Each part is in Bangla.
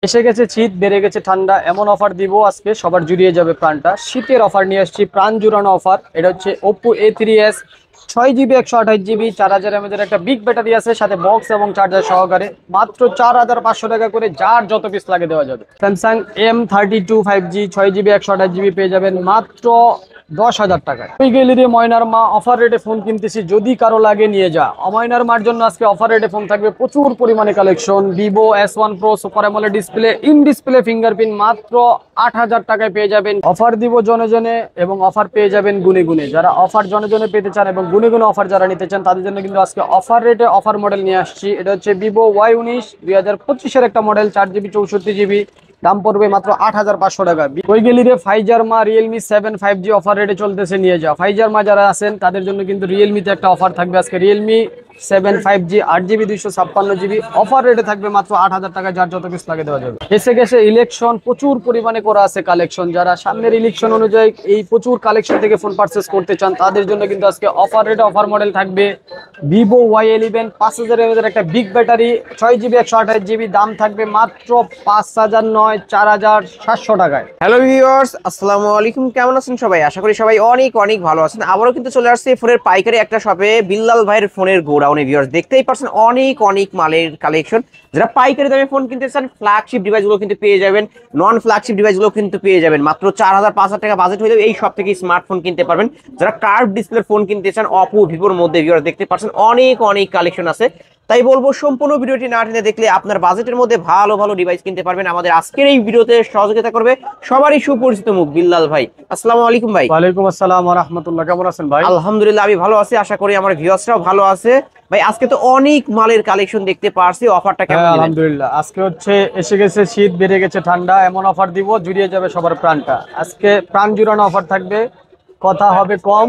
এসে গেছে শীত, বেড়ে গেছে ঠান্ডা, এমন অফার দিব আজকে সবার জুড়িয়ে যাবে প্রাণটা। শীতের অফার নিয়ে আসছি, প্রাণ জুড়ানো অফার। এটা হচ্ছে Oppo A3s 6GB 128GB 4000 mAh একটা বিগ ব্যাটারি আছে, সাথে বক্স এবং চার্জার সহকারে। মাত্র 4500 টাকা করে, যার যত পিস লাগে দেওয়া যাবে। Samsung M32 5G 6GB 128GB পেয়ে যাবেন মাত্র 10,000 টাকায়। ওই গেলি ময়নার মা, অফার রেটে ফোন কিনতেছি, যদি কারো লাগে নিয়ে যা। অময়নার মার জন্য আজকে অফার রেটে ফোন থাকবে, প্রচুর পরিমাণে collection. Vivo S1 Pro super AMOLED display, in display fingerprint, মাত্র 8,000 টাকায় পেয়ে যাবেন। অফার দিব জনে জনে এবং অফার পেয়ে যাবেন গুনে গুনে। যারা অফার জনে জনে পেতে চান এবং গুনে গুনে অফার যারা নিতে চান, তাদের জন্য কিন্তু আজকে অফার রেটে অফার মডেল নিয়ে আসছি। এটা হচ্ছে ভিভো Y19 2025-এর একটা মডেল, 4GB 64GB, দাম পড়বে মাত্র 8,500 টাকা। ওই গেলি রে ফাইজার মা, রিয়েলমি 7 5G অফার রেটে চলতেছে, নিয়ে যাও। ফাইজার মা যারা আছেন তাদের জন্য কিন্তু রিয়েলমিতে একটা অফার থাকবে আজকে। Realme 7 5G 8GB 256GB offer রেটে থাকবে মাত্র 8,000 টাকা, যার যত পিস লাগে দেওয়া যাবে। এসে গেছে ইলেকশন, প্রচুর পরিমাণে করা আছে কালেকশন। যারা সামনের ইলেকশন অনুযায়ী এই প্রচুর কালেকশন থেকে ফোন পারচেস করতে চান, তাদের জন্য কিন্তু আজকে অফার রেটে অফার মডেল থাকবে। ভিভো Y11 5000 mAh একটা বিগ ব্যাটারি, 6GB 128GB, দাম থাকবে মাত্র 5,000 নয় 4,700 টাকায়। হ্যালো ভিউয়ার্স, আসসালামু আলাইকুম। কেমন আছেন সবাই? আশা করি সবাই অনেক অনেক ভালো আছেন। আবারও কিন্তু চলে আসছে ফোনের পাইকারি একটা শপে, বিল্লাল ভাইয়ের ফোনের গোডাউনে। ভিউয়ার্স দেখতেই পাচ্ছেন অনেক অনেক মালের কালেকশন। যারা পাইকারি দামে ফোন কিনতে চান, ফ্ল্যাগশিপ ডিভাইসগুলো কিন্তু পেয়ে যাবেন, নন ফ্ল্যাগশিপ ডিভাইসগুলো কিন্তু পেয়ে যাবেন। মাত্র 4,000-5,000 টাকা বাজেট হয়ে যাবে, এই সব থেকে স্মার্টফোন কিনতে পারবেন। যারা কার্ভ ডিসপ্লে ফোন কিনতে চান, অপো ভিভোর মধ্যে ভিউয়ার্স দেখতে পাচ্ছেন অনেক অনেক কালেকশন আছে। তাই বলবো সম্পূর্ণ ভিডিওটি না টেনে দেখলে আপনার বাজেটের মধ্যে ভালো ভালো ডিভাইস কিনতে পারবেন। আমাদের আজকের এই ভিডিওতে সহযোগিতা করবে সবারই সুপরিচিত মুখ, বিল্লাল ভাই। আসসালামু আলাইকুম ভাই। ওয়ালাইকুম আসসালাম ওয়া রাহমাতুল্লাহ। কেমন আছেন ভাই? আলহামদুলিল্লাহ আমি ভালো আছি, আশা করি আমার ভিউয়ার্সরাও ভালো আছে। ভাই আজকে তো অনেক মালের কালেকশন দেখতে পারছি, অফারটা কেমন দিলেন? আলহামদুলিল্লাহ, আজকে হচ্ছে এসে গেছে শীত, বেড়ে গেছে ঠান্ডা, এমন অফার দিব জুড়িয়ে যাবে সবার প্রাণটা। আজকে প্রাণ জুড়ানো অফার থাকবে, কথা হবে কম,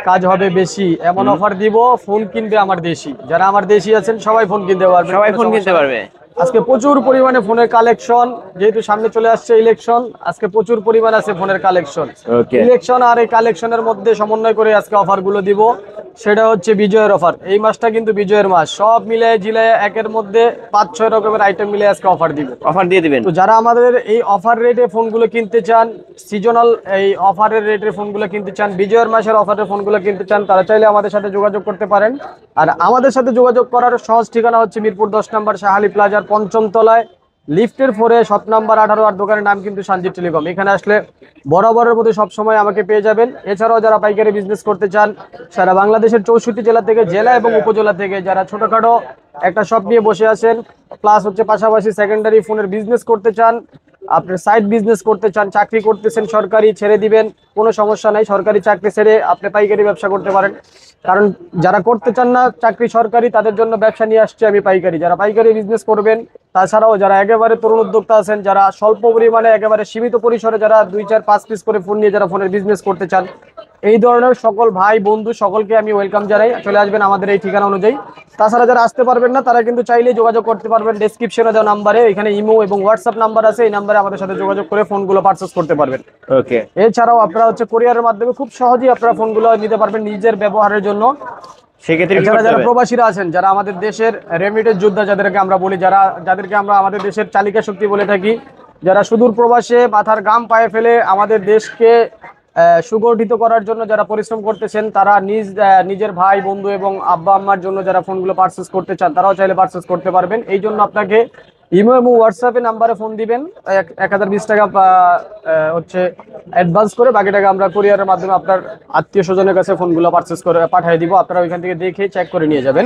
কাজ হবে বেশি, এমন অফার দিব। ফোন কিনবে আমার দেশি, যারা আমার দেশি আছেন সবাই ফোন কিনতে পারবে, সবাই ফোন কিনতে পারবে। আজকে প্রচুর পরিমাণে ফোনের কালেকশন, যেহেতু সামনে চলে আসছে ইলেকশন, আজকে প্রচুর পরিমাণ আছে ফোনের কালেকশন। ইলেকশন আর এই কালেকশনের মধ্যে সমন্বয় করে আজকে অফার গুলো দিব। সেটা হচ্ছে বিজয়ের অফার। এই মাসটা কিন্তু বিজয়ের মাস, সব মিলে জিলে একের মধ্যে 5-6 রকমের আইটেম মিলে আজকে অফার দিব, অফার দিয়ে দিবেন। তো যারা আমাদের এই অফার রেটে ফোনগুলো কিনতে চান, সিজনাল এই অফারের রেটের ফোনগুলো কিনতে চান, বিজয়ের মাসের অফারের ফোনগুলো কিনতে চান, তারা চাইলে আমাদের সাথে যোগাযোগ করতে পারেন। আর আমাদের সাথে যোগাযোগ করার সহজ ঠিকানা হচ্ছে মিরপুর 10 নম্বর শাহালি প্লাজার 5ম তলায়, লিফটের 4-এ, শপ নাম্বার 18। আর দোকানের নাম কিন্তু সঞ্জিত টেলিকম। এখানে আসলে বরাবরের মধ্যে সবসময় আমাকে পেয়ে যাবেন। এছাড়াও যারা পাইকারি বিজনেস করতে চান, সারা বাংলাদেশের 64 জেলা থেকে, জেলা এবং উপজেলা থেকে, যারা ছোটখাটো একটা শপ নিয়ে বসে আছেন, প্লাস হচ্ছে পাশাপাশি সেকেন্ডারি ফোনের বিজনেস করতে চান, আপনার সাইড বিজনেস করতে চান, চাকরি করতেছেন সরকারি, ছেড়ে দিবেন, কোনো সমস্যা নাই, সরকারি চাকরি ছেড়ে আপনি পাইকারি ব্যবসা করতে পারেন। কারণ যারা করতে চান না চাকরি সরকারি, তাদের জন্য ব্যবসা নিয়ে আসছে আমি পাইকারি। যারা পাইকারি বিজনেস করবেন, তাছাড়াও যারা একেবারে তরুণ উদ্যোক্তা আছেন, যারা স্বল্প পরিমাণে একেবারে সীমিত পরিসরে, যারা 2-4-5 পিস করে ফোন নিয়ে যারা ফোনের বিজনেস করতে চান, এই ধরনের সকল ভাই বন্ধু সকলকে আমি ওয়েলকাম জানাই। চলে আসবেন আমাদের এই ঠিকানা অনুযায়ী। তাছাড়া যারা আসতে পারবেন না, তারা কিন্তু চাইলেই যোগাযোগ করতে পারবেন ডেসক্রিপশনে দেওয়া নাম্বারে। এখানে ইমো এবং হোয়াটসঅ্যাপ নাম্বার আছে, এই নাম্বারে আমাদের সাথে যোগাযোগ করে ফোনগুলো পারচেজ করতে পারবেন। ওকে। এছাড়াও আপনারা হচ্ছে কুরিয়ারের মাধ্যমে খুব সহজেই আপনারা ফোনগুলো নিতে পারবেন নিজের ব্যবহারের জন্য। সেক্ষেত্রে যারা প্রবাসীরা আছেন, যারা আমাদের দেশের রেমিটেন্স যোদ্ধা যাদেরকে আমরা বলি, যাদেরকে আমরা আমাদের দেশের চালিকা শক্তি বলে থাকি, যারা সুদূর প্রবাসে মাথার ঘাম পায়ে ফেলে আমাদের দেশকে সুগঠিত করার জন্য যারা পরিশ্রম করতেছেন, তারা নিজের ভাই বন্ধু এবং আব্বা আম্মার জন্য যারা ফোনগুলো পারচেস করতে চান, তারাও চাইলে পারচেস করতে পারবেন। এই জন্য আপনাকে ইমো এবং হোয়াটসঅ্যাপে নাম্বারে ফোন দিবেন, 1020 টাকা হচ্ছে অ্যাডভান্স করে, বাকি টাকা আমরা কুরিয়ারের মাধ্যমে আপনার আত্মীয় স্বজনের কাছে ফোনগুলো পারচেস করে পাঠিয়ে দিব। আপনারা ওইখান থেকে দেখে চেক করে নিয়ে যাবেন।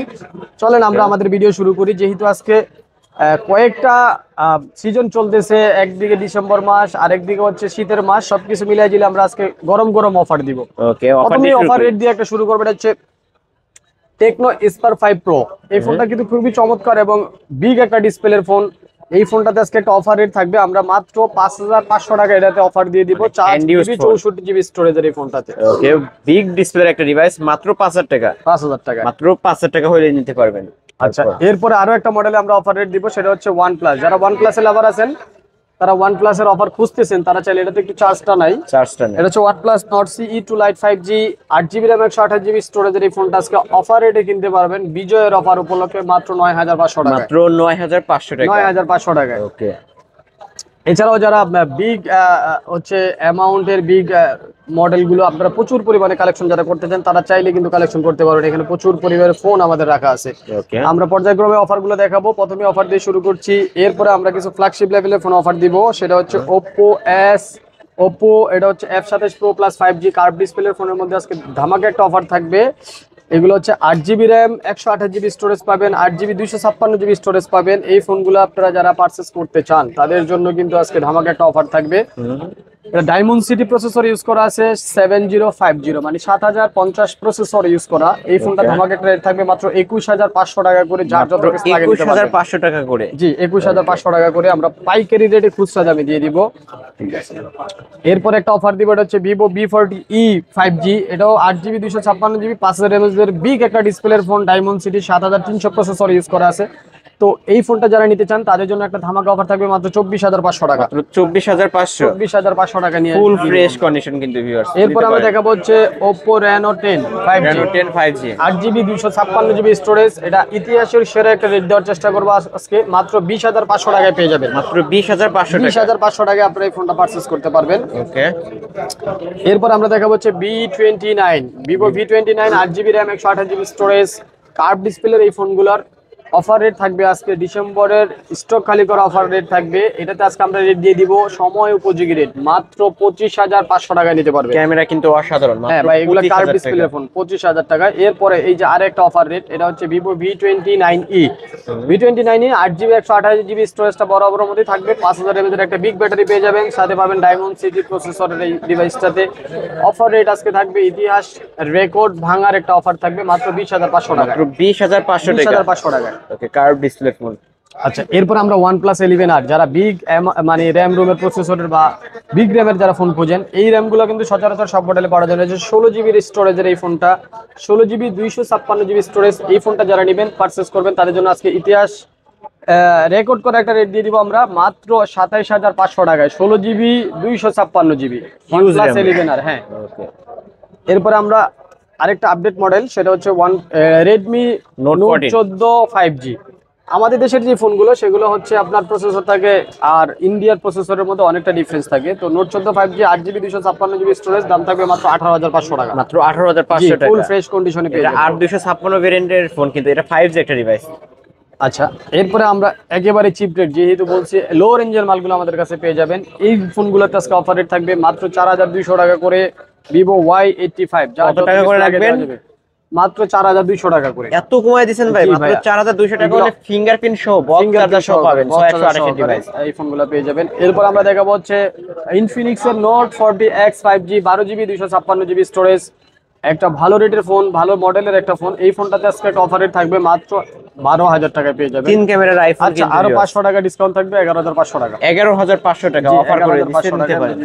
চলেন আমরা আমাদের ভিডিও শুরু করি। যেহেতু আজকে কয়েকটা সিজন চলতেছে, একদিকে ডিসেম্বর মাস, আরেকদিকে হচ্ছে শীতের মাস, সবকিছু মিলিয়ে দিলে আমরা আজকে গরম গরম অফার দিব। ওকে, প্রথমে অফার রেট দিয়ে একটা শুরু করবে, এটা হচ্ছে টেকনো স্পার 5 প্রো। এই ফোনটা কিন্তু খুবই চমৎকার এবং বিগ একটা ডিসপ্লের ফোন। এই ফোনটাতে আজকে একটা অফার রেট থাকবে, আমরা মাত্র 5,500 টাকা এটাতে অফার দিয়ে দিব, 4GB 64GB স্টোরেজের এই ফোনটাতে। ওকে, বিগ ডিসপ্লের একটা ডিভাইস, মাত্র 5,000 টাকা। 5,000 টাকা, মাত্র 5,000 টাকা হলে নিতে পারবেন। আচ্ছা, এরপরে আরো একটা মডেলে আমরা অফার রেট দিব, সেটা হচ্ছে OnePlus। যারা OnePlus এর লাভার আছেন, তারা OnePlus এর অফার খুঁজতেছেন, তারা চাইলে এটাতে একটু চার্জটা নাই। এটা হচ্ছে OnePlus Nord CE2 Lite 5G 8GB RAM 128GB স্টোরেজের এই ফোনটা আজকে অফার রেটে কিনতে পারবেন বিজয়ের অফার উপলক্ষে মাত্র 9,500 টাকা। মাত্র 9,500 টাকা। 9,500 টাকা। ওকে, এছাড়াও যারা বিগ হচ্ছে অ্যামাউন্টের বিগ মডেলগুলো আপনারা প্রচুর পরিমাণে কালেকশন যারা করতে চান তারা চাইলে কিন্তু কালেকশন করতে পারবেন। এখানে প্রচুর পরিমাণের ফোন আমাদের রাখা আছে। ওকে, আমরা পর্যায়ক্রমে অফারগুলো দেখাবো। প্রথমে অফার দিয়ে শুরু করছি, এরপরে আমরা কিছু ফ্ল্যাগশিপ লেভেলের ফোন অফার দিব। সেটা হচ্ছে ওপ্পো এটা হচ্ছে F27 Pro plus 5G curve ডিসপ্লের ফোনের মধ্যে আজকে ধামাকা একটা অফার থাকবে। এগুলো হচ্ছে 8GB র্যাম 128GB স্টোরেজ পাবেন, 8GB 256GB স্টোরেজ পাবেন। এই ফোনগুলো আপনারা যারা পারচেস করতে চান তাদের জন্য কিন্তু আজকে ধামাকা একটা অফার থাকবে। এটা ডায়মন্ড সিটি প্রসেসর ইউজ করা আছে 7050, মানে 7050 প্রসেসর ইউজ করা। এই ফোনটা ধামাকা একটা রেট থাকবে মাত্র 21500 টাকা করে, যার যত পিস লাগে নিতে পারবেন। 21500 টাকা করে, জি 21500 টাকা করে আমরা পাইকারি রেটে খুচরা দামে দিয়ে দিব। এরপর একটা অফার দিব, এটা হচ্ছে Vivo V40e 5G, এটাও 8GB 256GB 5000 mAh এর বিগ একটা ডিসপ্লের phone, diamond city 7300 processor use করা আছে। তো এই ফোনটা যারা নিতে চান তাদের জন্য একটা ধামাকা অফার থাকবে মাত্র 24500 টাকা। 24500 টাকা নিয়ে ফুল ফ্রেশ কন্ডিশন কিন্তু ভিউয়ার্স। এরপর আমরা দেখাবো হচ্ছে Oppo Reno 10 5G 8GB 256GB storage. এটা ইতিহাসের সেরা একটা রেট দেওয়ার চেষ্টা করবো আজকে, মাত্র 20500 টাকায় পেয়ে যাবেন। মাত্র 20500 টাকায় আপনারা এই ফোনটা পারচেজ করতে পারবেন। ওকে, এরপর আমরা দেখাবো হচ্ছে V29, Vivo V29 8GB RAM 128GB storage curve ডিসপ্লের এই ফোনগুলোর অফার রেট থাকবে আজকে ডিসেম্বরের স্টক খালি করা অফার রেট থাকবে। এটাতে আজকে আমরা রেট দিয়ে দিব সময় উপযোগী রেট, মাত্র 25500 টাকায় নিতে পারবে। ক্যামেরা কিন্তু অসাধারণ, হ্যাঁ ভাই, এগুলো কার্ভ ডিসপ্লে ফোন 25000 টাকা। এরপরে এই যে আরেকটা অফার রেট, এটা হচ্ছে Vivo V29e 8GB 128GB স্টোরেজটা বরাবরের মধ্যে থাকবে। 5000 mAh এর একটা বিগ ব্যাটারি পেয়ে যাবেন, সাথে পাবেন ডায়মন্ড সিটি প্রসেসরের এই ডিভাইসটাতে। অফার রেট আজকে থাকবে ইতিহাস রেকর্ড ভাঙার একটা অফার থাকবে মাত্র 20500 টাকা। মাত্র 20500 টাকা। ওকে, কার্ভ ডিসপ্লে ফোন। আচ্ছা, এরপর আমরা OnePlus 11R, যারা বিগ মানে র্যাম রোমের প্রসেসরের বা বিগ র্যামের যারা ফোন খোঁজেন, এই র্যামগুলো কিন্তু সচরাচর সব মডেলে পাওয়া যায়। যে 16GB স্টোরেজের এই ফোনটা, 16GB 256GB স্টোরেজ, এই ফোনটা যারা নেবেন পারচেস করবেন তাদের জন্য আজকে ইতিহাস রেকর্ড করে একটা রেট দিয়ে দিব আমরা মাত্র 27500 টাকায়, 16GB 256GB OnePlus 11R। হ্যাঁ, এরপর আমরা আরেকটা আপডেট মডেল, সেটা হচ্ছে Redmi Note 14 5G। আমাদের দেশের যে ফোনগুলো সেগুলো হচ্ছে আপনার প্রসেসর থাকে আর ইন্ডিয়ার প্রসেসরের মধ্যে অনেকটা ডিফারেন্স থাকে। তো Note 14 5G 8GB 256GB storage, দাম থাকবে মাত্র 18500 টাকা। মাত্র 18500 টাকা ফুল ফ্রেশ কন্ডিশনে পেয়ে যাবেন। 8256 ভেরিয়েন্টের ফোন, কিন্তু এটা 5G একটা ডিভাইস। আচ্ছা, এরপরে আমরা একেবারে চিপ রেট, যেহেতু বলছি লো রেঞ্জের মালগুলো আমাদের কাছে পেয়ে যাবেন। এই ফোনগুলোতে আজকে অফার রেট থাকবে মাত্র 4200 টাকা করে। Vivo Y85, কত টাকা করে রাখবেন? মাত্র 4200 টাকা করে। এত কমায় দিবেন ভাই, মাত্র 4200 টাকা হলে ফিঙ্গারপ্রিন্ট সহ বক্স চার্জার সহ পাবেন 128 ডিভাইস। এই ফোনগুলো পেয়ে যাবেন। এরপর আমরা দেখাবো হচ্ছে Infinix এর Note 40X 5G 12GB 256GB storage, একটা ভালো রেটের ফোন, ভালো মডেলের একটা ফোন। এই ফোনটাতে আজকে একটা অফার রেট থাকবে মাত্র 12000 টাকায় পেয়ে যাবেন। 3 ক্যামেরার আইফোন। আচ্ছা, আরো 500 টাকা ডিসকাউন্ট থাকবে, 11500 টাকা। 11500 টাকা অফার করে দিচ্ছেন, নিতে পারেন।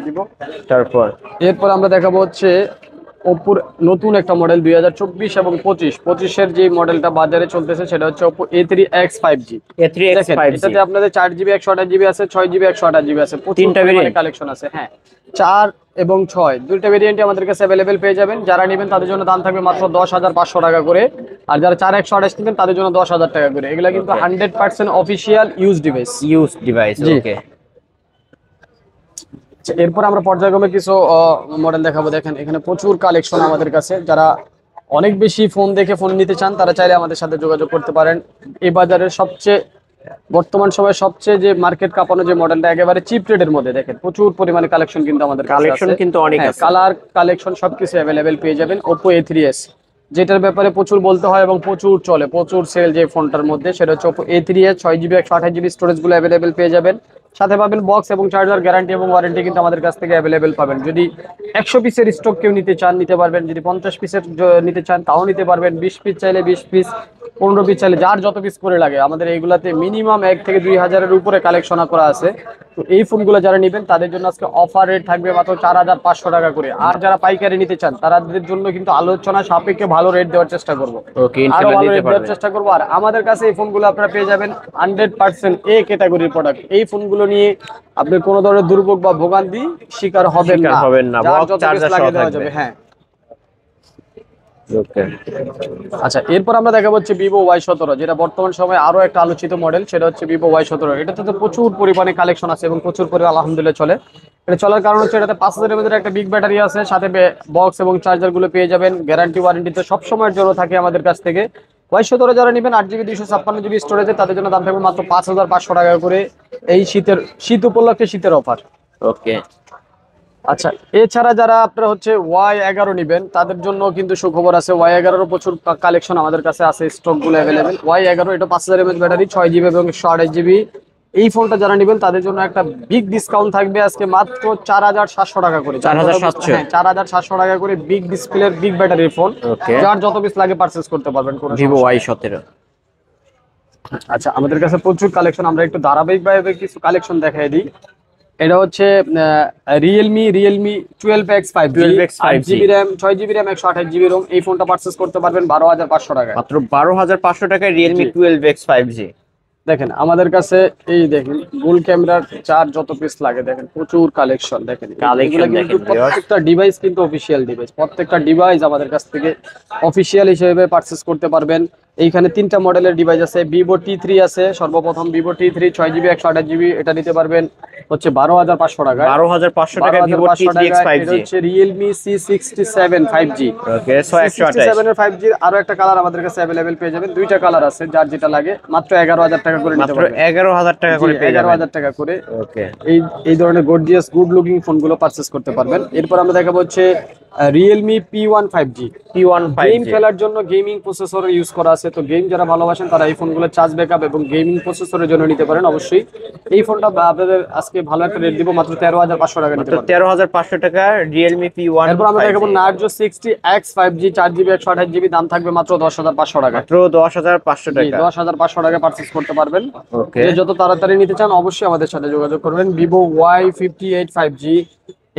তারপর এরপর আমরা দেখাবো হচ্ছে Oppo নতুন একটা মডেল 2024 এবং 25 এর যে মডেলটা বাজারে চলতেছে সেটা হচ্ছে Oppo A3X 5G। এটাতে আপনাদের 4GB 128GB আছে, 6GB 128GB আছে, তিনটা ভেরিয়েন্ট কালেকশন আছে। হ্যাঁ, 4 এবং 6 দুইটা ভেরিয়েন্টই আমাদের কাছে अवेलेबल পেয়ে যাবেন। যারা নেবেন তাদের জন্য দাম থাকবে মাত্র 10500 টাকা করে, আর যারা 4 128 নেবেন তাদের জন্য 10000 টাকা করে। এগুলা কিন্তু 100% অফিশিয়াল ইউজ ডিভাইস। ওকে, এরপর আমরা পর্যায়ক্রমে কিছু মডেল দেখাবো। দেখেন এখানে প্রচুর কালেকশন আমাদের কাছে। যারা অনেক বেশি ফোন দেখে ফোন নিতে চান তারা চাইলে আমাদের সাথে যোগাযোগ করতে পারেন। এই বাজারের বর্তমান সময়ে সবচেয়ে যে মার্কেট কাঁপানো যে মডেলটা একেবারে চিপ রেটের মধ্যে, দেখেন প্রচুর পরিমাণে কালেকশন কিন্তু আমাদের কালেকশন কিন্তু অনেক আছে। কালার কালেকশন সবকিছু अवेलेबल পেয়ে যাবেন। Oppo A3s, যেটার ব্যাপারে প্রচুর বলতে হয় এবং প্রচুর চলে, প্রচুর সেল যে ফোনটার মধ্যে, সেটা হচ্ছে Oppo A3s 6GB 128GB storage গুলো अवेलेबल পেয়ে যাবেন। সাথে পাবেন বক্স এবং চার্জার, গ্যারান্টি এবং ওয়ারেন্টি কিন্তু আমাদের কাছ থেকে अवेलेबल পাবেন। যদি 100 পিসের স্টক কেউ নিতে চান নিতে পারবেন, যদি 50 পিসের নিতে চান তাও নিতে পারবেন, 20 পিস চাইলে 20 পিস, 15 পিস চাইলে যার যত পিস করে লাগে। আমাদের এইগুলাতে মিনিমাম 1 থেকে 2000-এর উপরে কালেকশন করা আছে। তো এই ফোনগুলো যারা নেবেন তাদের জন্য আজকে অফার রেট থাকবে মাত্র 4500 টাকা করে। আর যারা পাইকারি নিতে চান তাদের জন্য কিন্তু আলোচনা সাপেক্ষে ভালো রেট দেওয়ার চেষ্টা করব। ওকে, আরো ইনশাআল্লাহ ভালো দিতে রেট দেওয়ার পারবেন। চেষ্টা করব। আর আমাদের কাছে এই ফোনগুলো আপনারা পেয়ে যাবেন 100% এ ক্যাটাগরির প্রোডাক্ট। এই ফোনগুলো নিয়ে আপনি কোনো ধরনের দুর্ভোগ বা ভোগান্তি শিকার হবেন না। বক্স চার্জার সহ থাকবে। হ্যাঁ, ওকে। আচ্ছা, এরপর আমরা দেখাবো হচ্ছে ভিভো Y17, যেটা বর্তমান সময়ে আরো একটা আলোচিত মডেল, সেটা হচ্ছে ভিভো Y17। এটাতে তো প্রচুর পরিমাণে কালেকশন আছে এবং প্রচুর পরিমাণে আলহামদুলিল্লাহ চলে। এটা চলার কারণ হচ্ছে এটাতে 5000 mAh একটা বিগ ব্যাটারি আছে, সাথে বক্স এবং চার্জার গুলো পেয়ে যাবেন। গ্যারান্টি ওয়ারেন্টি তো সব সময়ের জন্য থাকে আমাদের কাছ থেকে। Y17 যারা নেবেন 8GB 256GB স্টোরেজে, তাদের জন্য দাম থাকবে মাত্র 5500 টাকা করে। এই শীত উপলক্ষে শীতের অফার। ওকে। আচ্ছা, এছাড়া যারা আপনারা হচ্ছে Y11 নেবেন, তাদের জন্য কিন্তু সুখবর আছে। Y11 প্রচুর কালেকশন আমাদের কাছে আছে, স্টক গুলো অ্যাভেলেবেল। Y11 এটা 5000 mAh ব্যাটারি, 6GB এবং 128GB। এই ফোনটা যারা নেবেন তাদের জন্য একটা বিগ ডিসকাউন্ট থাকবে আজকে মাত্র 4700 টাকা করে। 4700? হ্যাঁ, 4700 টাকা করে বিগ ডিসপ্লের বিগ ব্যাটারির ফোন। ওকে। যার যত পিস লাগে পারচেজ করতে পারবেন কোনো ভিভো সমস্যা নেই। Y17। আচ্ছা, আমাদের কাছে প্রচুর কালেকশন, আমরা একটু ধারাবাহিকভাবে কিছু কালেকশন দেখাই দিই। এটা হচ্ছে Realme 12X 5G, 12X 5G 8GB RAM, 6GB RAM, 128GB Rome. এই ফোনটা পারচেজ করতে পারবেন 12500 টাকায়। মাত্র 12500 টাকায় রিয়েলমি জি। 12X 5G। দেখেন আমাদের কাছে এই দেখেন গোল ক্যামেরার চার যত পিস লাগে, দেখেন প্রচুর কালেকশন। দেখেন এগুলো কিন্তু প্রত্যেকটা ডিভাইস কিন্তু অফিসিয়াল ডিভাইস, প্রত্যেকটা ডিভাইস আমাদের কাছ থেকে অফিসিয়াল হিসেবে পারচেজ করতে পারবেন। এইখানে তিনটা মডেলের ডিভাইস আছে। ভিভো T3 আছে সর্বপ্রথম, ভিভো T3 6GB 128GB, এটা নিতে পারবেন হচ্ছে 12500 টাকায়। 12500 টাকায় ভিভো T3X 5G। এটা হচ্ছে রিয়েলমি C67 5G। ওকে, C67 এর 5G আরো একটা কালার আমাদের কাছে अवेलेबल পেয়ে যাবেন। দুইটা কালার আছে, যার যেটা লাগে মাত্র 11000 টাকা করে নিতে মাত্র পারবেন। 11000 টাকা করে পেয়ে যাবেন। 11000 টাকা করে ওকে। এই ধরনের গর্জিয়াস গুড লুকিং ফোনগুলো পারচেজ করতে পারবেন। এরপর আমরা দেখাবো হচ্ছে Realme P1 5G। P1 game 5G। খেলার জন্য গেমিং প্রসেসর ইউজ করা আছে, তো গেম যারা ভালোবাসেন তারা এই ফোনগুলো চার্জ ব্যাকআপ এবং গেমিং প্রসেসরের জন্য নিতে পারেন অবশ্যই। এই ফোনটা আপনাদের আজকে ভালো একটা রেট দিব, মাত্র 13500 টাকা নিতে মাত্র পারবেন। 13500 টাকা রিয়েলমি P1 এরপর আমরা 5G। দেখাবো Narzo 60X 5G, 4GB 128GB, দাম থাকবে মাত্র 10500 টাকা। মাত্র 10500 টাকা। 10500 টাকা পারচেজ করতে পারবেন। ওকে। যে যত তাড়াতাড়ি নিতে চান অবশ্যই আমাদের সাথে যোগাযোগ করবেন। ভিভো Y58 5G,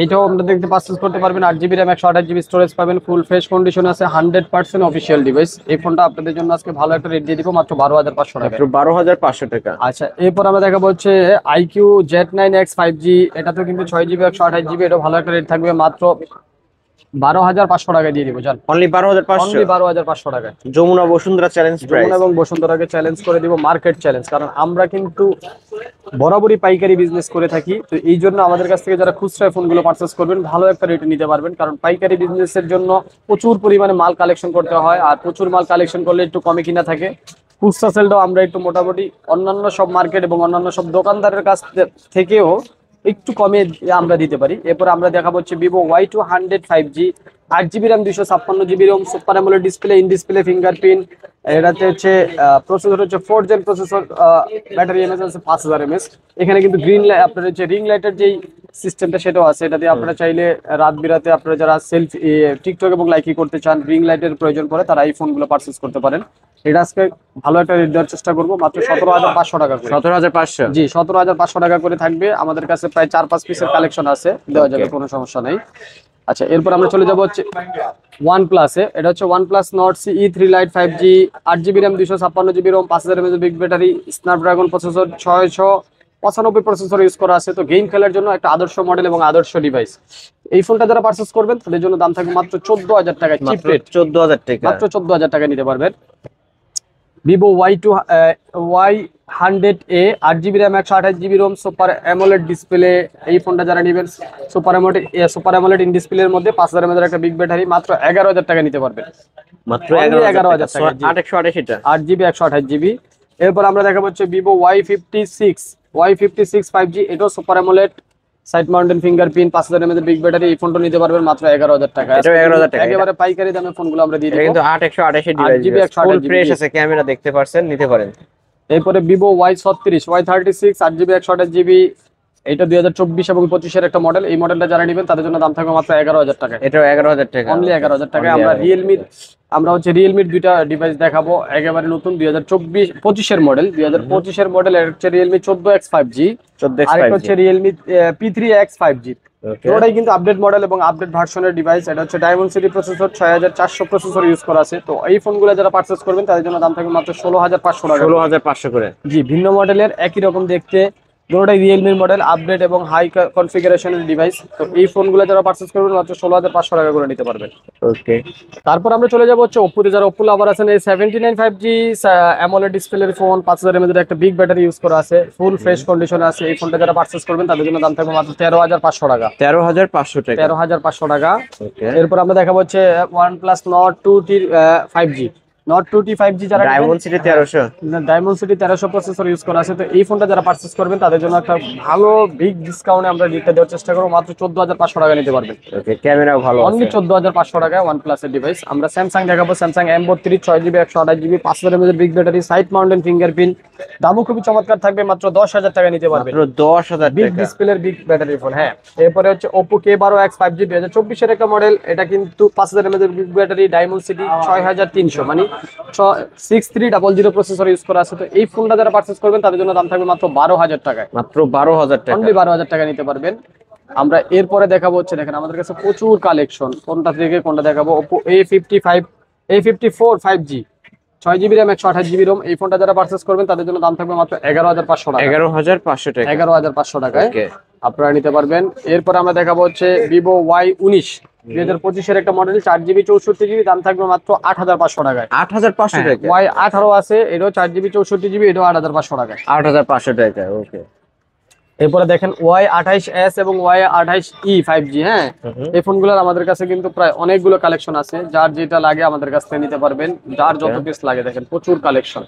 এটাও আপনারা দেখতে পারচেজ করতে পারবেন। 8GB র্যাম, 128GB স্টোরেজ পাবেন, ফুল ফ্রেশ কন্ডিশন আছে, 100% অফিসিয়াল ডিভাইস। এই ফোনটা আপনাদের জন্য আজকে ভালো একটা রেট দিয়ে দিব, মাত্র 12500 টাকা। মাত্র 12500 টাকা। আচ্ছা, এরপর আমরা দেখাবো হচ্ছে IQ Z9X 5G, এটা তো কিন্তু 6GB 128GB, এটা ভালো একটা রেট থাকবে, মাত্র 12500 টাকা দিয়ে দিব। জান অনলি 12500। অনলি 12500 টাকায়। Jamuna Bashundhara challenge price. যমুনা এবং বসুন্ধরাকে চ্যালেঞ্জ করে দিব, মার্কেট চ্যালেঞ্জ। কারণ আমরা কিন্তু বরাবরই পাইকারি বিজনেস করে থাকি, তো এই জন্য আমাদের কাছ থেকে যারা খুচরা ফোনগুলো পারচেস করবেন ভালো একটা রেটে নিতে পারবেন। কারণ পাইকারি বিজনেসের জন্য প্রচুর পরিমাণে মাল কালেকশন করতে হয়, আর প্রচুর মাল কালেকশন করলে একটু কমে কিনা থাকে। খুচরা সেলটাও আমরা একটু মোটামুটি অন্যান্য সব মার্কেট এবং অন্যান্য সব দোকানদারের কাছ থেকেও একটু কমে আমরা দিতে পারি। এরপর আমরা দেখাবো হচ্ছে vivo Y200 5G, 8GB RAM, 256GB ROM, super AMOLED display, in display fingerprint. এটাতে হচ্ছে প্রসেসর হচ্ছে 4th gen processor, battery mAh আছে 5000 mAh। এখানে কিন্তু গ্রিন লাইট আপনার হচ্ছে রিং লাইটের যেই সিস্টেমটা সেটাও আছে। এটা দিয়ে আপনারা চাইলে রাত বিরাতে আপনারা যারা সেলফি টিকটক এবং লাইকি করতে চান, রিং লাইটের প্রয়োজন পড়ে, তারা এই ফোনগুলো পারচেজ করতে পারেন। এটা আজকে ভালো একটা রেট দেওয়ার চেষ্টা করবো, মাত্র 17500 টাকা করে। 17500। জি, 17500 টাকা করে থাকবে। আমাদের কাছে প্রায় 4-5 পিসের কালেকশন আছে, দেওয়া যাবে, কোনো সমস্যা নেই। আচ্ছা, এরপর আমরা চলে যাবো হচ্ছে OnePlus-এ। এটা হচ্ছে OnePlus Nord CE3 Lite 5G, 8GB RAM, 256GB ROM, 5000 mAh big battery, Snapdragon processor, 695 processor use করা আছে। তো গেম খেলার জন্য একটা আদর্শ মডেল এবং আদর্শ ডিভাইস। এই ফোনটা যারা পারচেজ করবেন তাদের জন্য দাম থাকবে মাত্র 14000 টাকা, চিপ মাত্র রেট, 14000 টাকা। মাত্র 14000 টাকা নিতে পারবেন। Vivo Y100A, 8GB RAM, 128GB ROM, super AMOLED display. এই ফোনটা যারা নেবেন সুপার অ্যামোলেড ইন ডিসপ্লের মধ্যে 5000 mAh একটা বিগ ব্যাটারি, মাত্র 11000 টাকা নিতে পারবেন। মাত্র Only 11000 টাকা। টাকা। 828 এটা। 8GB 128GB। এরপর আমরা দেখাবো হচ্ছে ভিভো Y56 5G, এটাও super AMOLED, side mountain fingerprint, 5000 mAh big battery. এই ফোনটা নিতে পারবেন মাত্র 11000 টাকা। এটাও 11000 টাকা। একেবারে পাইকারি দামে ফোনগুলো আমরা দিয়ে এটা দিব। কিন্তু 8128 এর ডিভাইস। 8GB ফুল 128GB ফ্রেশ আছে, ক্যামেরা দেখতে পারছেন, নিতে পারেন। এরপরে ভিভো Y36, 8GB 128GB, এটা 2024 এবং 25 এর একটা মডেল। এই মডেলটা যারা নেবেন তাদের জন্য দাম থাকবে মাত্র 11000 টাকা। এটাও 11000 টাকা। অনলি 11000 টাকায়। আমরা হচ্ছে রিয়েলমির দুইটা ডিভাইস দেখাবো, একেবারে নতুন 2025 এর মডেল। 2025 এর মডেল হচ্ছে রিয়েলমি 14X 5G, 14X আর একটা 5G। হচ্ছে রিয়েলমি P3X 5G। ওকে। ওটাই কিন্তু আপডেট মডেল এবং আপডেট ভার্সনের ডিভাইস। এটা হচ্ছে ডায়মন্ডসিটি প্রসেসর, 6400 প্রসেসর ইউজ করা আছে। তো এই ফোনগুলো যারা পারচেজ করবেন তাদের জন্য দাম থাকবে মাত্র 16500 টাকা। 16500 করে। জি, ভিন্ন মডেলের একই রকম দেখতে দুটোটাই রিয়েলমির মডেল, আপডেট এবং হাই কনফিগারেশনের ডিভাইস। তো এই ফোনগুলো যারা পারচেস করবেন মাত্র 16,500 টাকা করে নিতে পারবেন। ওকে। তারপর আমরা চলে যাবো হচ্ছে ওপ্পোতে, যারা ওপ্পো লাভার আছেন, এই 79 5G অ্যামোলেড ডিসপ্লের ফোন, 5000 mAh একটা বিগ ব্যাটারি ইউজ করা আছে, ফুল ফ্রেশ কন্ডিশনে আছে। এই ফোনটা যারা পারচেস করবেন তাদের জন্য দাম থাকবে মাত্র 13,500 টাকা। 13,500 টাকা। 13,500 টাকা। ওকে। এরপর আমরা দেখাবো হচ্ছে OnePlus Nord 2T 5G, Nord 2T 5G যারা diamond city 1300। Diamond city 1300 processor use করা আছে। তো এই ফোনটা যারা পারচেস করবেন তাদের জন্য একটা ভালো বিগ ডিসকাউন্টে আমরা দিতে দেওয়ার চেষ্টা করবো, মাত্র 14,500 টাকা নিতে পারবেন। ওকে, ক্যামেরাও ভালো আছে। অনলি 14,500 টাকায় OnePlus এর ডিভাইস। আমরা স্যামসাং দেখাবো, Samsung M32 6GB 128GB 5000 mAh big battery, side mountain fingerprint, দামও খুবই চমৎকার থাকবে, মাত্র 10,000 টাকা নিতে পারবেন। মাত্র 10,000 বিগ টাকা। ডিসপ্লের বিগ ব্যাটারি ফোন। হ্যাঁ, এরপরে হচ্ছে Oppo K12X 5G 2024 এর একটা মডেল, এটা কিন্তু 5000 mAh big battery, diamond city 6300 মানে 6300 প্রসেসর ইউজ করা আছে। তো এই ফোনটা যারা পারচেজ করবেন তাদের জন্য দাম থাকবে মাত্র 12,000 টাকায়। মাত্র 12,000 টাকা। অনলি 12,000 টাকা নিতে পারবেন। আমরা এরপরে দেখাবো হচ্ছে, দেখেন আমাদের কাছে প্রচুর কালেকশন, কোনটা থেকে কোনটা দেখাবো। Oppo A54 5G 6GB RAM 128GB ROM, এই ফোনটা যারা পারচেজ করবেন তাদের জন্য দাম থাকবে মাত্র 11,500 টাকা। 11,500 টাকা। 11,500 টাকায় ওকে। আপনারা নিতে পারবেন। এরপর আমরা দেখাবো হচ্ছে Vivo Y19 2025 এর একটা মডেল, 4GB 64GB, দাম থাকবে মাত্র 8,500 টাকা। 8,500 টাকা। Y18 আছে, এটাও 4GB 64GB, এটাও 8,500 টাকা। 8,500 টাকা। ওকে। এরপরে দেখেন Y28s এবং Y28e 5G। হ্যাঁ, এই ফোনগুলোর আমাদের কাছে কিন্তু প্রায় অনেকগুলো কালেকশন আছে, যার যেটা লাগে আমাদের কাছ থেকে নিতে পারবেন, যার যত পিস লাগে। দেখেন প্রচুর কালেকশন,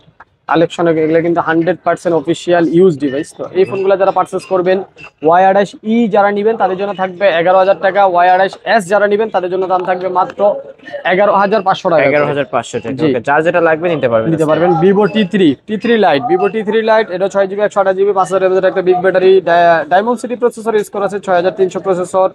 এগুলো কিন্তু 100% অফিসিয়াল ইউজ ডিভাইস। তো এই ফোনগুলো যারা পারচেস করবেন, Y28e যারা নেবেন তাদের জন্য থাকবে 11,000 টাকা, Y28s যারা নেবেন তাদের জন্য দাম থাকবে মাত্র 11,500 টাকা। 11,500 টাকা। ওকে, যার যেটা লাগবে নিতে পারবেন। Vivo T3 Lite, Vivo T3 Lite, এটা 6GB 128GB 5000 mAh একটা big battery, diamond city processor use করা আছে, 6300 প্রসেসর।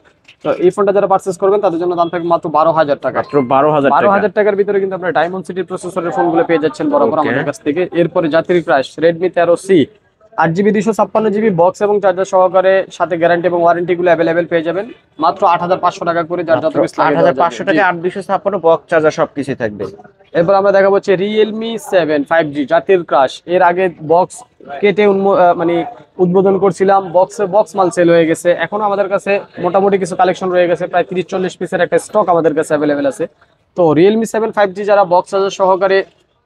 তো এই ফোনটা যারা পারচেস করবেন তাদের জন্য দাম থাকবে মাত্র 12,000 টাকা। মাত্র 12,000 টাকা। 12,000 টাকার ভিতরে কিন্তু আপনারা ডায়মন্ড সিটি প্রসেসরের ফোনগুলো পেয়ে যাচ্ছেন বরাবর আমাদের কাছ থেকে। এরপরে জাতির crush Redmi 13C 8GB 256GB box এবং চার্জার সহকারে, সাথে গ্যারান্টি এবং ওয়ারেন্টি গুলো অ্যাভেলেবেল পেয়ে যাবেন মাত্র 8,500 টাকা করে, যার যত পিস লাগে 8,500 টাকা। 8,256 বক্স চার্জার সবকিছু থাকবে। এরপর আমরা দেখাবো হচ্ছে Realme 7 5G জাতির ক্রাশ। এর আগে বক্স কেটে মানে উদ্বোধন করছিলাম, বক্স মাল সেল হয়ে গেছে। এখনো আমাদের কাছে মোটামুটি কিছু কালেকশন রয়ে গেছে, প্রায় 30-40 পিসের একটা স্টক আমাদের কাছে অ্যাভেলেবেল আছে। তো Realme 7 5G যারা বক্স চার্জার সহকারে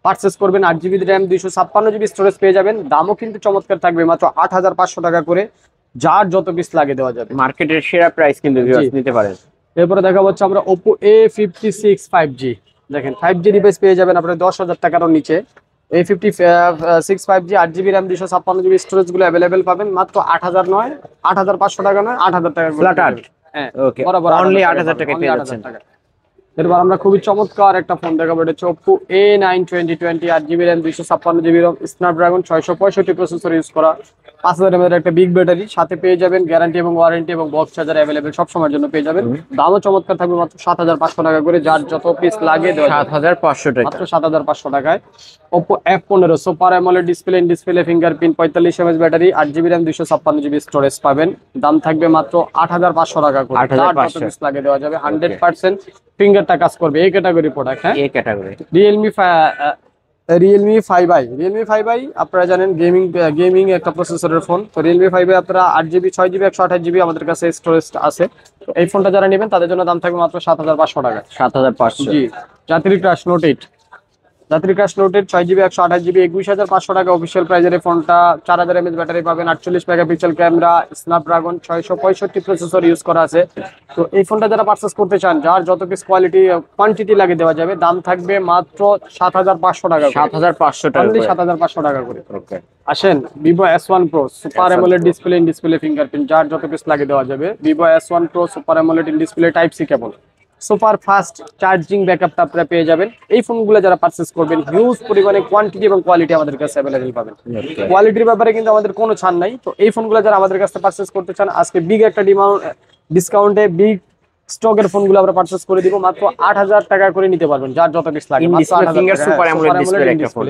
পারচেস করবেন, 8GB RAM 256GB স্টোরেজ পেয়ে যাবেন, দামও কিন্তু চমৎকার থাকবে, মাত্র 8,500 টাকা করে, যার যত পিস লাগে দেওয়া যাবে। মার্কেটের সেরা প্রাইস কিন্তু ভিউয়ার্স নিতে পারেন। এরপরে দেখাবো হচ্ছে আমরা Oppo A56 5G। দেখেন 5G ডিভাইস পেয়ে যাবেন আপনার 10,000 টাকারও নিচে। A56 5G 8GB RAM 256GB storage গুলো অ্যাভেলেবেল পাবেন মাত্র 8,000 নয়, 8,500 টাকা নয়, 8,000 টাকা ফ্ল্যাট 8। হ্যাঁ, ওকে, বরাবর অনলি 8,000 টাকা পেয়ে যাচ্ছেন। এরপর আমরা খুবই চমৎকার একটা ফোন দেখাবো, এটা হচ্ছে Oppo A9 2020 8GB RAM 256GB ROM, Snapdragon 665 processor use করা, 5000 mAh একটা বিগ ব্যাটারি, সাথে পেয়ে যাবেন গ্যারান্টি এবং ওয়ারেন্টি এবং বক্স চার্জার অ্যাভেলেবেল সব সময়ের জন্য পেয়ে যাবেন। দামও চমৎকার থাকবে, মাত্র 7,500 টাকা করে, যার যত পিস লাগে দেওয়া যাবে। 7,500 টাকা। মাত্র 7,500 টাকায় Oppo F15 super AMOLED display, in display fingerprint, 45 mAh battery, 8GB RAM 256GB storage পাবেন, দাম থাকবে মাত্র 8,500 টাকা করে, যার যত পিস লাগে দেওয়া যাবে। 100% ফিঙ্গারটা কাজ করবে। এই ক্যাটাগরি প্রোডাক্ট। হ্যাঁ, এই ক্যাটাগরি। Realme 5i আপনারা জানেন গেমিং একটা প্রসেসরের ফোন। তো Realme 5i আপনারা 8GB 6GB 128GB আমাদের কাছে স্টোরেজ আছে। তো এই ফোনটা যারা নেবেন তাদের জন্য দাম থাকবে মাত্র 7,500 টাকা। 7,500। জি, জাতির ক্রাশ Note 8 6GB 128GB 21,500 টাকা অফিসিয়াল প্রাইজের এই ফোনটা। 4000 mAh ব্যাটারি পাবেন, 48 megapixel camera, Snapdragon 665 processor use করা আছে। তো এই ফোনটা যারা পারচেস করতে চান, যার যত পিস কোয়ান্টিটি লাগে দেওয়া যাবে, দাম থাকবে মাত্র 7,500 টাকা। 7,500 টাকা। অনলি 7,500 টাকা করে। ওকে। আসেন Vivo S1 Pro super AMOLED display, in display fingerprint, যার যত পিস লাগে দেওয়া যাবে। Vivo S1 Pro super AMOLED in display type C cable, super fast charging ব্যাকআপটা আপনারা পেয়ে যাবেন। এই ফোনগুলো যারা পারচেস করবেন, হিউজ পরিমাণে কোয়ান্টিটি এবং কোয়ালিটি আমাদের কাছে অ্যাভেলেবেল পাবেন। কোয়ালিটির ব্যাপারে কিন্তু আমাদের কোনো ছাড় নাই। তো এই ফোনগুলো যারা আমাদের কাছে পারচেস করতে চান, আজকে বিগ একটা ডিসকাউন্টে বিগ স্টকের ফোনগুলো আমরা পারচেস করে দিব, মাত্র 8,000 টাকা করে নিতে পারবেন, যার যত পিস লাগে। সুপার অ্যামোলেড ডিসপ্লে একটা ফোন।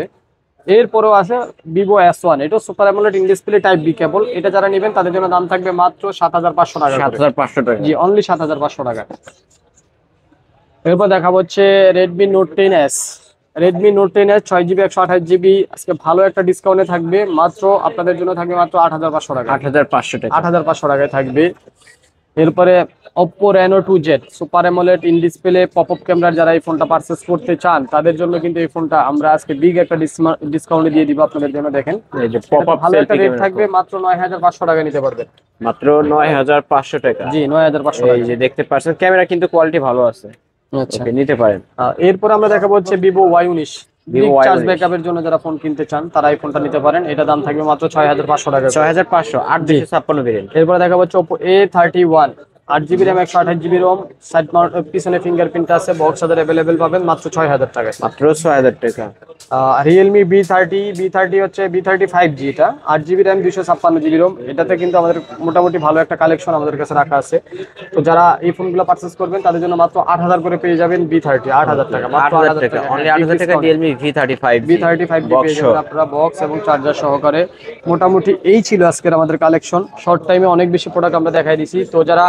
এরপরও আছে Vivo S1, এটা super AMOLED in display type B cable. এটা যারা নেবেন তাদের জন্য দাম থাকবে মাত্র 7,500 টাকা। 7,500 টাকা। জি, অনলি 7,500 টাকা। এরপর দেখা হচ্ছে Redmi Note 10s Redmi note 10 এর 6GB 128GB আজকে ভালো একটা ডিসকাউন্টে থাকবে, মাত্র আপনাদের জন্য থাকবে মাত্র 8500 টাকা। 8500 টাকা। 8500 টাকায় থাকবে। এরপরে Oppo Reno 2Z super AMOLED in display pop up ক্যামেরার যারা এই ফোনটা পারচেজ করতে চান তাদের জন্য কিন্তু এই ফোনটা আমরা আজকে বিগ একটা ডিসকাউন্টে দিয়ে দিব আপনাদের জন্য। দেখেন এই যে পপ আপ ভালো একটা রেট থাকবে, মাত্র 9500 টাকা নিতে পারবেন। মাত্র 9500 টাকা। জি 9500 টাকা। এই যে দেখতে পাচ্ছেন ক্যামেরা কিন্তু কোয়ালিটি ভালো আছে। আচ্ছা ওকে নিতে পারেন। এরপর আমরা দেখাবো হচ্ছে Vivo Y19 Vivo big charge Y19 ব্যাকআপের জন্য যারা ফোন কিনতে চান তারা এই ফোনটা নিতে পারেন। এটা দাম থাকবে মাত্র 6500 টাকা। 6500 8256 ভেরিয়েন্ট। এরপর দেখা যাচ্ছে Oppo A31 8GB RAM 128GB ROM side Mount পিছনে ফিঙ্গারপ্রিন্ট আছে, বক্স আদার अवेलेबल পাবেন মাত্র 6000 টাকায়। মাত্র 6000 টাকা। Realme B30 হচ্ছে B30 5G, এটা 8GB RAM 256GB ROM। এটাতে কিন্তু আমাদের মোটামুটি ভালো একটা কালেকশন আমাদের কাছে রাখা আছে। তো যারা এই ফোনগুলো পারচেজ করবেন তাদের জন্য মাত্র 8000 করে পেয়ে যাবেন B30, 8000 টাকা, মাত্র 8000 টাকা। অনলি 8000 টাকা Realme V35 B35 পেয়ে যাবেন আপনারা বক্স এবং চার্জার সহকারে। মোটামুটি এই ছিল আজকের আমাদের কালেকশন। শর্ট টাইমে অনেক বেশি প্রোডাক্ট আমরা দেখাই দিছি। তো যারা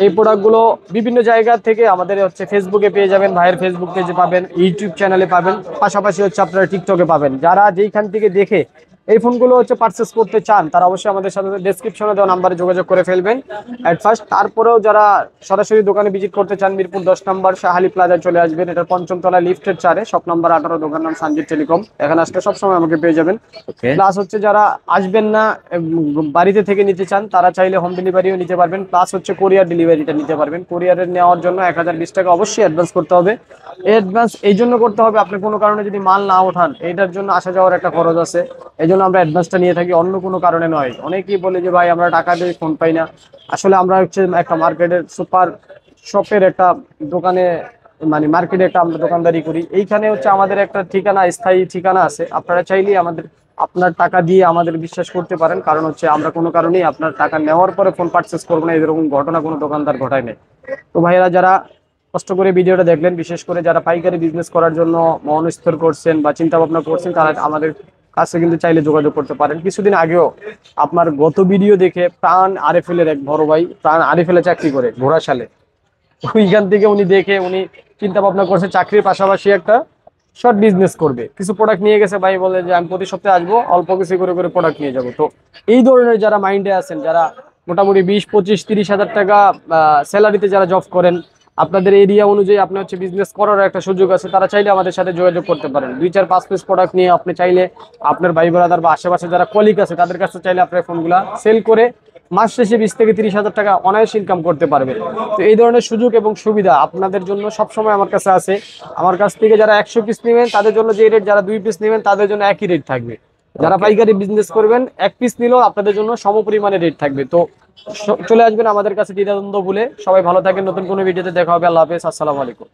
এই প্রোডাক্টগুলো বিভিন্ন জায়গা থেকে আমাদের হচ্ছে ফেসবুকে পেয়ে যাবেন, ভাইয়ের ফেসবুক পেজে পাবেন, ইউটিউব চ্যানেলে পাবেন, পাশাপাশি হচ্ছে আপনারা টিকটকে পাবেন। যারা যেইখান থেকে দেখে এই ফোনগুলো হচ্ছে পারচেস করতে চান তারা অবশ্যই আমাদের সাথে ডেসক্রিপশনে দেওয়া নাম্বারে যোগাযোগ করে ফেলবেন অ্যাট ফার্স্ট। তারপরেও যারা সরাসরি দোকানে ভিজিট করতে চান মিরপুর 10 নম্বর শাহালি প্লাজায় চলে আসবেন। এটার 5ম তলা লিফটের 4-এ শপ নাম্বার 18, দোকান নাম সানজিদ টেলিকম। এখানে আসলে সবসময় আমাকে পেয়ে যাবেন। প্লাস হচ্ছে যারা আসবেন না বাড়িতে থেকে নিতে চান তারা চাইলে হোম ডেলিভারিও নিতে পারবেন। প্লাস হচ্ছে কোরিয়ার ডেলিভারিটা নিতে পারবেন। কোরিয়ারের নেওয়ার জন্য 1020 টাকা অবশ্যই অ্যাডভান্স করতে হবে। অ্যাডভান্স এই জন্য করতে হবে, আপনি কোনো কারণে যদি মাল না ওঠান এটার জন্য আসা যাওয়ার একটা খরচ আছে, এই জন্য আমরা অ্যাডভান্সটা নিয়ে থাকি, অন্য কোনো কারণে নয়। অনেকেই বলে যে ভাই আমরা টাকা দিয়ে ফোন পাই না। আসলে আমরা হচ্ছে একটা মার্কেটের সুপার শপের একটা দোকানে মানে মার্কেটে একটা আমরা দোকানদারি করি। এইখানে হচ্ছে আমাদের একটা ঠিকানা, স্থায়ী ঠিকানা আছে। আপনারা চাইলেই আপনার টাকা দিয়ে আমাদের বিশ্বাস করতে পারেন, কারণ হচ্ছে আমরা কোনো কারণেই আপনার টাকা নেওয়ার পরে ফোন পারচেস করবো না, এরকম ঘটনা কোনো দোকানদার ঘটায় নেই। তো ভাইয়েরা যারা কষ্ট করে ভিডিওটা দেখলেন, বিশেষ করে যারা পাইকারি বিজনেস করার জন্য মনস্থির করছেন বা চিন্তা ভাবনা করছেন তারা আমাদের কাছে কিন্তু চাইলে যোগাযোগ করতে পারেন। কিছুদিন আগেও আপনার গত ভিডিও দেখে প্রাণ আরএফএল এর এক বড় ভাই, প্রাণ আরএফএল এ চাকরি করে ঘোড়াশালে, ওইখান থেকে উনি দেখে উনি চিন্তা ভাবনা করছে চাকরির পাশাপাশি একটা শর্ট বিজনেস করবে। কিছু প্রোডাক্ট নিয়ে গেছে, ভাই বলে যে আমি প্রতি সপ্তাহে আসবো, অল্প কিছু করে করে প্রোডাক্ট নিয়ে যাবো। তো এই ধরনের যারা মাইন্ডে আছেন, যারা মোটামুটি 20, 25, 30 হাজার টাকা স্যালারিতে যারা জব করেন, আপনাদের এরিয়া অনুযায়ী আপনি হচ্ছে বিজনেস করার একটা সুযোগ আছে, তারা চাইলে আমাদের সাথে যোগাযোগ করতে পারেন। 2, 4, 5 পিস প্রোডাক্ট নিয়ে আপনি চাইলে আপনার ভাই ব্রাদার বা আশেপাশে যারা কলিগ আছে তাদের কাছে চাইলে আপনার ফোনগুলা সেল করে মাস শেষে 20 থেকে 30 হাজার টাকা অনায়াসে ইনকাম করতে পারবেন। তো এই ধরনের সুযোগ এবং সুবিধা আপনাদের জন্য সবসময় আমার কাছে আছে। আমার কাছ থেকে যারা 100 পিস নেবেন তাদের জন্য যে রেট, যারা 2 পিস নেবেন তাদের জন্য একই রেট থাকবে। যারা পাইকারি বিজনেস করবেন 1 পিস নিলেও আপনাদের জন্য সমপরিমাণে রেট থাকবে। তো চলে আসবেন আমাদের কাছে দ্বিধাদ্বন্দ্ব ভুলে। সবাই ভালো থাকেন, নতুন কোনো ভিডিওতে দেখা হবে। আল্লাহ হাফেজ, আসসালামু আলাইকুম।